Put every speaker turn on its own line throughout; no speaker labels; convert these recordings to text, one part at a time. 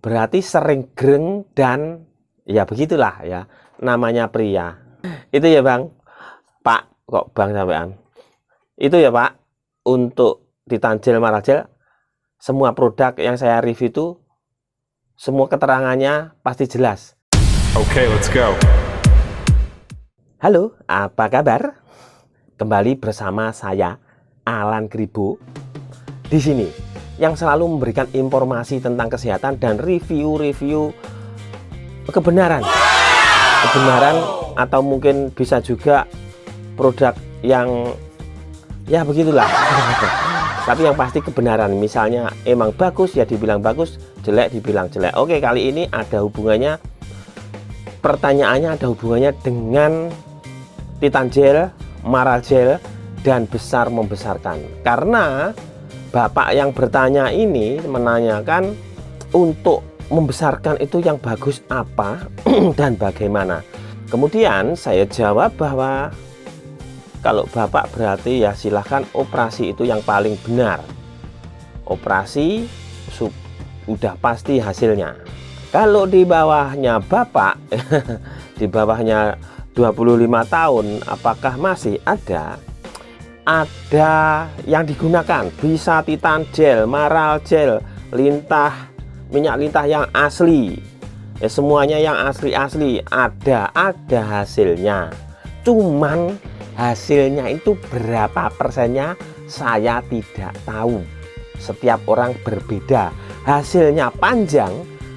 berarti sering greng dan ya begitulah ya namanya pria. Itu ya Bang. Pak, kok Bang sampean. Itu ya Pak, untuk Titan Gel Maral Gel semua produk yang saya review itu semua keterangannya pasti jelas.
Oke, let's go.
Halo, apa kabar? Kembali bersama saya Alan Kribo di sini yang selalu memberikan informasi tentang kesehatan dan review-review kebenaran atau mungkin bisa juga produk yang ya begitulah. Tapi yang pasti kebenaran, misalnya emang bagus ya dibilang bagus, jelek dibilang jelek. Oke, kali ini ada hubungannya, pertanyaannya ada hubungannya dengan Titan Gel, Maral Gel, dan besar membesarkan. Karena Bapak yang bertanya ini menanyakan untuk membesarkan itu yang bagus apa dan bagaimana. Kemudian saya jawab bahwa kalau Bapak berarti ya silahkan operasi itu yang paling benar. Operasi sudah pasti hasilnya. Kalau di bawahnya Bapak, di bawahnya 25 tahun, apakah masih ada yang digunakan? Bisa Titan Gel, Maral Gel, lintah, minyak lintah yang asli ya, semuanya yang asli ada hasilnya. Cuman hasilnya itu berapa persennya saya tidak tahu. Setiap orang berbeda. Hasilnya panjang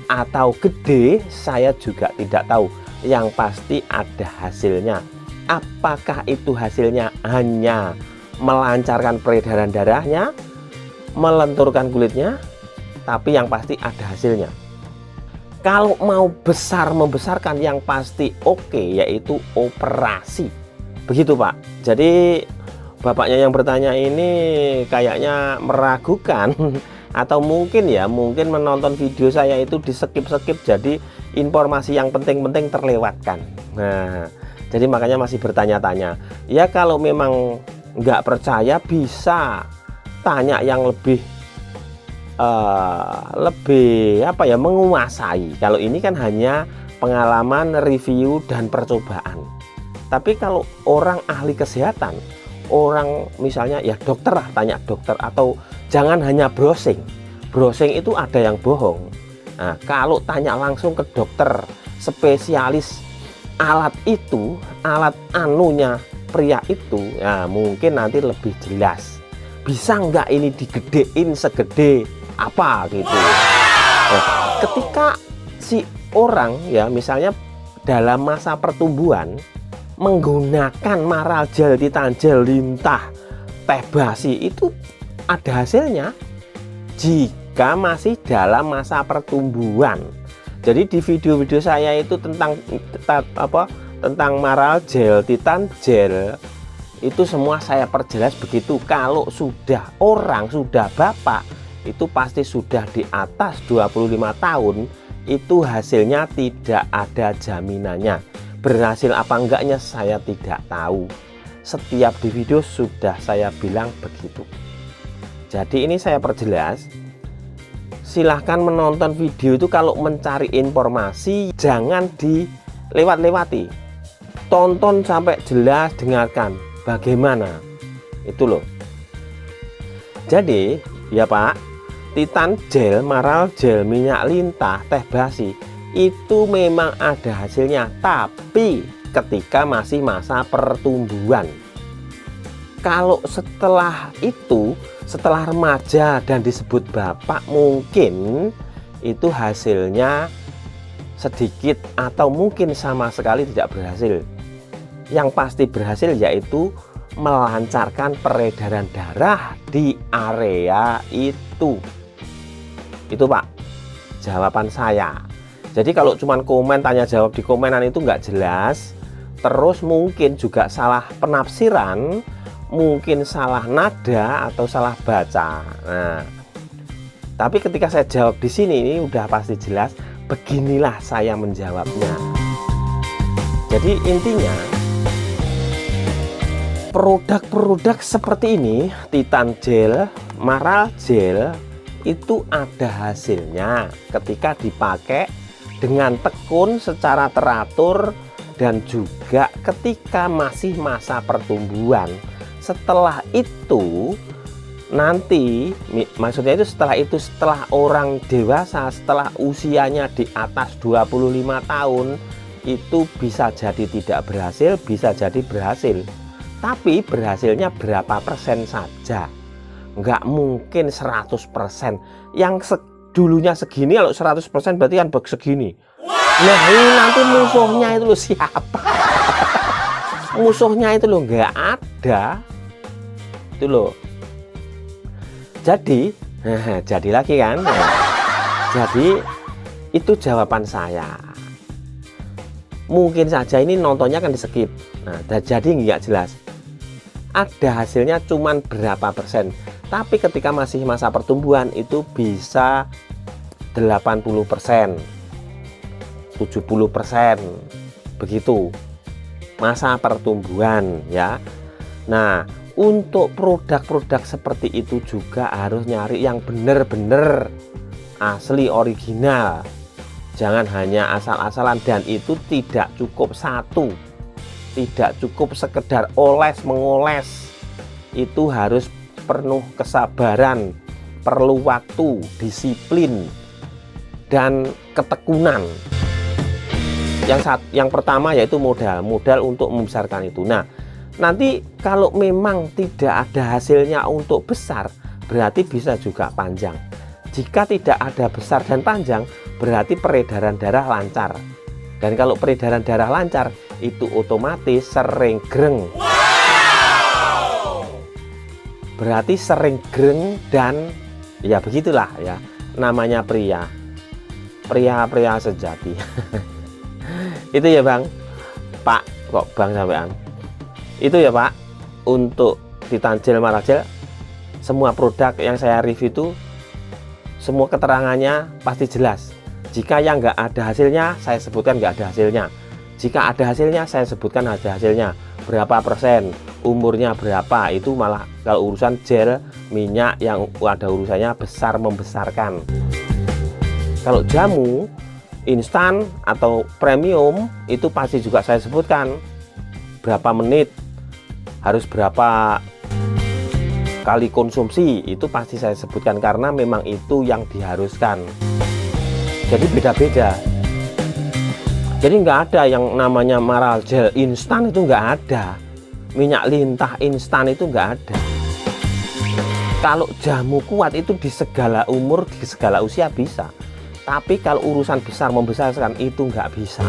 atau gede saya juga tidak tahu. Yang pasti ada hasilnya. Apakah itu hasilnya hanya melancarkan peredaran darahnya, melenturkan kulitnya, tapi yang pasti ada hasilnya. Kalau mau besar membesarkan yang pasti oke, yaitu operasi. Begitu Pak. Jadi bapaknya yang bertanya ini kayaknya meragukan atau mungkin menonton video saya itu di skip jadi informasi yang penting-penting terlewatkan. Nah, jadi makanya masih bertanya-tanya. Ya kalau memang nggak percaya bisa tanya yang lebih menguasai. Kalau ini kan hanya pengalaman, review dan percobaan. Tapi kalau orang ahli kesehatan, orang misalnya ya dokter lah, tanya dokter, atau jangan hanya browsing itu ada yang bohong. Nah, kalau tanya langsung ke dokter spesialis alat anunya pria itu, ya mungkin nanti lebih jelas. Bisa nggak ini digedein segede apa gitu. Nah, ketika si orang ya misalnya dalam masa pertumbuhan menggunakan Maral Gel, Titan Gel, lintah, teh basi, itu ada hasilnya jika masih dalam masa pertumbuhan. Jadi di video-video saya itu tentang Maral Gel, Titan Gel itu semua saya perjelas begitu. Kalau sudah bapak itu pasti sudah di atas 25 tahun, itu hasilnya tidak ada jaminannya. Berhasil apa enggaknya saya tidak tahu. Setiap di video sudah saya bilang begitu. Jadi ini saya perjelas. Silahkan menonton video itu, kalau mencari informasi jangan dilewat-lewati. Tonton sampai jelas, dengarkan bagaimana itu loh. Jadi ya Pak, Titan Gel, Maral Gel, minyak lintah, teh basi itu memang ada hasilnya, tapi ketika masih masa pertumbuhan. Kalau setelah itu, setelah remaja dan disebut bapak, mungkin itu hasilnya sedikit atau mungkin sama sekali tidak berhasil. Yang pasti berhasil yaitu melancarkan peredaran darah di area itu. Itu Pak jawaban saya. Jadi kalau cuman komen tanya jawab di komenan itu nggak jelas, terus mungkin juga salah penafsiran, mungkin salah nada atau salah baca. Nah, tapi ketika saya jawab di sini ini udah pasti jelas, beginilah saya menjawabnya. Jadi intinya produk-produk seperti ini, Titan Gel, Maral Gel, itu ada hasilnya ketika dipakai dengan tekun secara teratur dan juga ketika masih masa pertumbuhan. Setelah itu nanti, maksudnya itu setelah orang dewasa, setelah usianya di atas 25 tahun, itu bisa jadi tidak berhasil, bisa jadi berhasil. Tapi berhasilnya berapa persen saja, nggak mungkin 100%. Yang dulunya segini, kalau 100% berarti kan segini. Nah ini nanti musuhnya itu loh siapa? Musuhnya itu loh nggak ada. Itu loh. Jadi lagi kan. Jadi itu jawaban saya. Mungkin saja ini nontonnya kan di skip. Nah, jadi nggak jelas. Ada hasilnya cuman berapa persen. Tapi ketika masih masa pertumbuhan itu bisa 80%, 70%, begitu masa pertumbuhan ya. Nah, untuk produk-produk seperti itu juga harus nyari yang benar-benar asli original. Jangan hanya asal-asalan, dan itu tidak cukup satu, tidak cukup sekedar oles-mengoles. Itu harus penuh kesabaran, perlu waktu, disiplin, dan ketekunan. Yang pertama yaitu modal untuk membesarkan itu. Nah, nanti kalau memang tidak ada hasilnya untuk besar, berarti bisa juga panjang. Jika tidak ada besar dan panjang, berarti peredaran darah lancar. Dan kalau peredaran darah lancar, itu otomatis sering greng. Berarti sering greng, dan ya begitulah ya, namanya pria sejati. Itu ya Bang, Pak, kok Bang sampean. Itu ya Pak, untuk Titan Gel Maral Gel, semua produk yang saya review itu semua keterangannya pasti jelas. Jika yang nggak ada hasilnya, saya sebutkan nggak ada hasilnya. Jika ada hasilnya, saya sebutkan ada hasilnya. Berapa persen, umurnya berapa, itu malah kalau urusan gel, minyak yang ada urusannya besar membesarkan. Kalau jamu instan atau premium, itu pasti juga saya sebutkan berapa menit, harus berapa kali konsumsi, itu pasti saya sebutkan karena memang itu yang diharuskan. Jadi beda-beda. Jadi nggak ada yang namanya Maral Gel instan, itu nggak ada. Minyak lintah instan itu nggak ada. Kalau jamu kuat itu di segala umur, di segala usia bisa. Tapi kalau urusan besar membesarkan itu nggak bisa.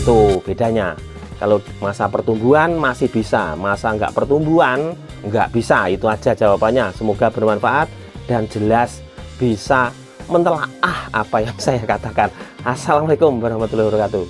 Tuh bedanya. Kalau masa pertumbuhan masih bisa, masa nggak pertumbuhan nggak bisa. Itu aja jawabannya. Semoga bermanfaat dan jelas bisa mentelaah apa yang saya katakan. Assalamualaikum warahmatullahi wabarakatuh.